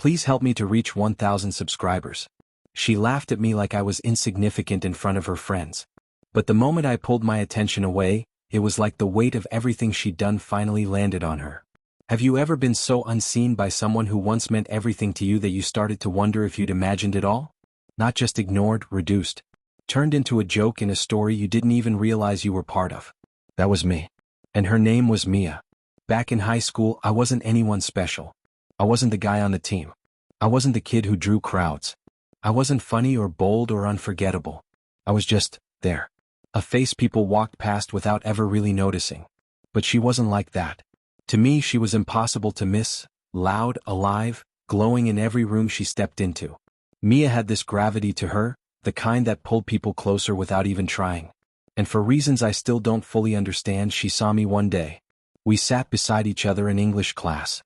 Please help me to reach 1,000 subscribers. She laughed at me like I was insignificant in front of her friends. But the moment I pulled my attention away, it was like the weight of everything she'd done finally landed on her. Have you ever been so unseen by someone who once meant everything to you that you started to wonder if you'd imagined it all? Not just ignored, reduced, turned into a joke in a story you didn't even realize you were part of. That was me. And her name was Mia. Back in high school, I wasn't anyone special. I wasn't the guy on the team. I wasn't the kid who drew crowds. I wasn't funny or bold or unforgettable. I was just there. A face people walked past without ever really noticing. But she wasn't like that. To me, she was impossible to miss, loud, alive, glowing in every room she stepped into. Mia had this gravity to her, the kind that pulled people closer without even trying. And for reasons I still don't fully understand, she saw me one day. We sat beside each other in English class.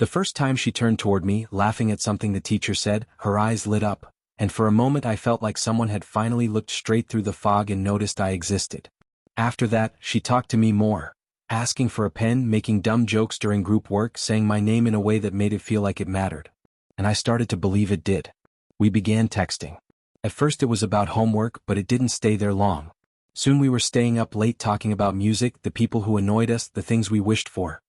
The first time she turned toward me, laughing at something the teacher said, her eyes lit up, and for a moment I felt like someone had finally looked straight through the fog and noticed I existed. After that, she talked to me more, asking for a pen, making dumb jokes during group work, saying my name in a way that made it feel like it mattered. And I started to believe it did. We began texting. At first it was about homework, but it didn't stay there long. Soon we were staying up late talking about music, the people who annoyed us, the things we wished for.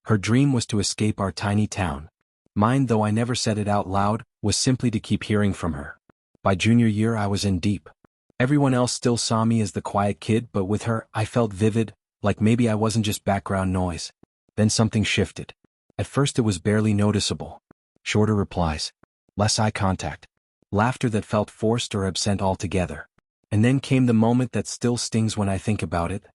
Her dream was to escape our tiny town. Mine, though I never said it out loud, was simply to keep hearing from her. By junior year I was in deep. Everyone else still saw me as the quiet kid, but with her, I felt vivid, like maybe I wasn't just background noise. Then something shifted. At first it was barely noticeable. Shorter replies. Less eye contact. Laughter that felt forced or absent altogether. And then came the moment that still stings when I think about it.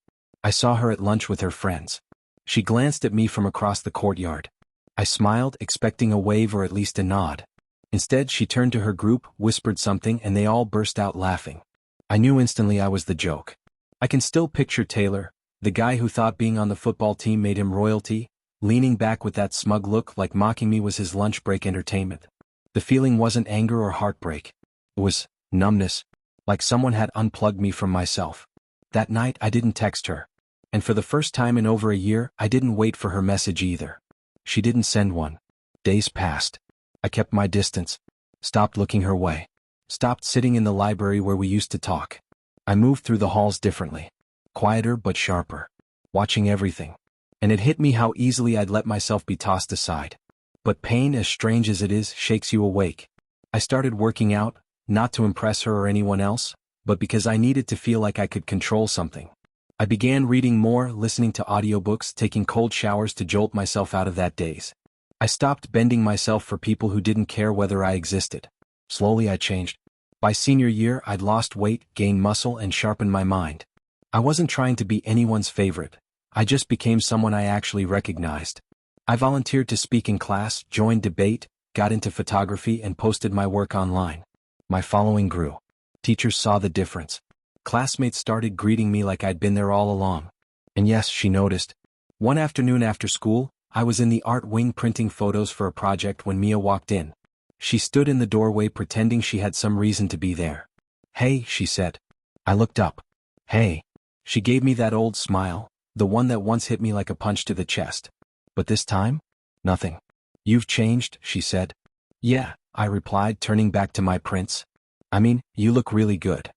I saw her at lunch with her friends. She glanced at me from across the courtyard. I smiled, expecting a wave or at least a nod. Instead, she turned to her group, whispered something, and they all burst out laughing. I knew instantly I was the joke. I can still picture Taylor, the guy who thought being on the football team made him royalty, leaning back with that smug look like mocking me was his lunch break entertainment. The feeling wasn't anger or heartbreak. It was numbness, like someone had unplugged me from myself. That night I didn't text her. And for the first time in over a year, I didn't wait for her message either. She didn't send one. Days passed. I kept my distance. Stopped looking her way. Stopped sitting in the library where we used to talk. I moved through the halls differently. Quieter but sharper. Watching everything. And it hit me how easily I'd let myself be tossed aside. But pain, as strange as it is, shakes you awake. I started working out, not to impress her or anyone else, but because I needed to feel like I could control something. I began reading more, listening to audiobooks, taking cold showers to jolt myself out of that daze. I stopped bending myself for people who didn't care whether I existed. Slowly I changed. By senior year, I'd lost weight, gained muscle, and sharpened my mind. I wasn't trying to be anyone's favorite. I just became someone I actually recognized. I volunteered to speak in class, joined debate, got into photography, and posted my work online. My following grew. Teachers saw the difference. Classmates started greeting me like I'd been there all along. And yes, she noticed. One afternoon after school, I was in the art wing printing photos for a project when Mia walked in. She stood in the doorway pretending she had some reason to be there. Hey, she said. I looked up. Hey. She gave me that old smile, the one that once hit me like a punch to the chest. But this time? Nothing. You've changed, she said. Yeah, I replied, turning back to my prints. I mean, you look really good.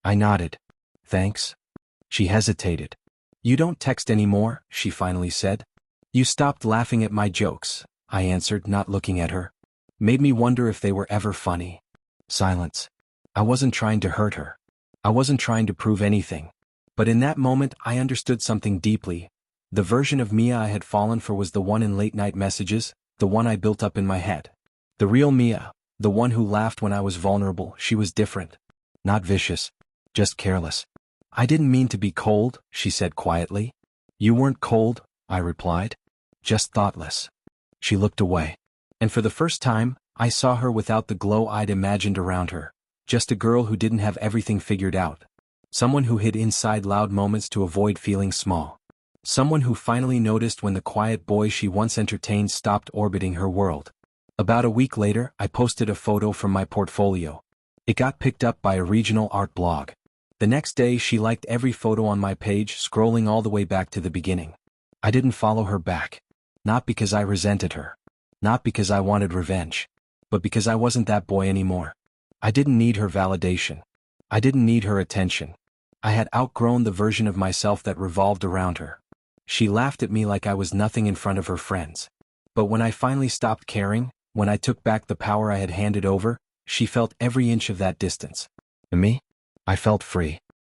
I nodded. Thanks. She hesitated. You don't text anymore, she finally said. You stopped laughing at my jokes, I answered, not looking at her. Made me wonder if they were ever funny. Silence. I wasn't trying to hurt her. I wasn't trying to prove anything. But in that moment I understood something deeply. The version of Mia I had fallen for was the one in late-night messages, the one I built up in my head. The real Mia, the one who laughed when I was vulnerable, she was different. Not vicious. Just careless. I didn't mean to be cold, she said quietly. You weren't cold, I replied. Just thoughtless. She looked away. And for the first time, I saw her without the glow I'd imagined around her. Just a girl who didn't have everything figured out. Someone who hid inside loud moments to avoid feeling small. Someone who finally noticed when the quiet boy she once entertained stopped orbiting her world. About a week later, I posted a photo from my portfolio. It got picked up by a regional art blog. The next day she liked every photo on my page, scrolling all the way back to the beginning. I didn't follow her back. Not because I resented her. Not because I wanted revenge. but because I wasn't that boy anymore. I didn't need her validation. I didn't need her attention. I had outgrown the version of myself that revolved around her. She laughed at me like I was nothing in front of her friends. But when I finally stopped caring, when I took back the power I had handed over, she felt every inch of that distance. And me? I felt free.